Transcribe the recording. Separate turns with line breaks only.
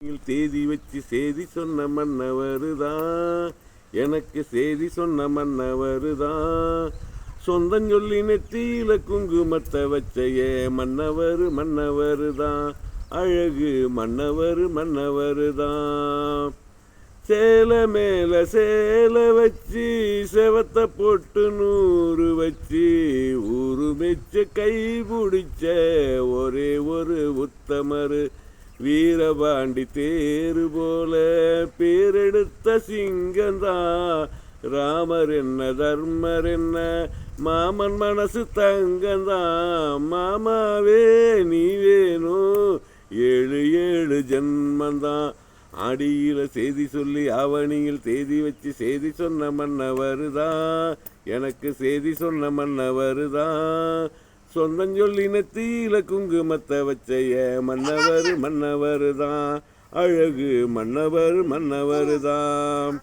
தேதி வச்சு செய்தி சொன்ன மன்னவருதான், எனக்கு செய்தி சொன்ன மன்னவருதான். சொந்தம் சொல்லி நெத்தியில குங்குமத்தை வச்சையே மன்னவருதான், அழகு மன்னவருதான். சேலை மேல சேலை வச்சு செவத்தை போட்டு 100 வச்சு ஊரு மெச்ச கை பிடிச்ச ஒரே ஒரு உத்தமரு வீரபாண்டி தேரு போல பேரெடுத்த சிங்கந்தான். ராமர் என்ன தர்மர் என்ன மாமன் மனசு தங்கந்தான். மாமாவே நீ வேணும் 7 ஜென்மந்தான். அடியில செய்தி சொல்லி அவனியில் தேதி வச்சு செய்தி சொன்ன மன்னவருதான், எனக்கு செய்தி சொன்ன மன்னவருதான். சொந்தம் சொல்லி நெத்தியில குங்குமத்தை வச்சைய மன்னவருதான், அழகு மன்னவருதான்.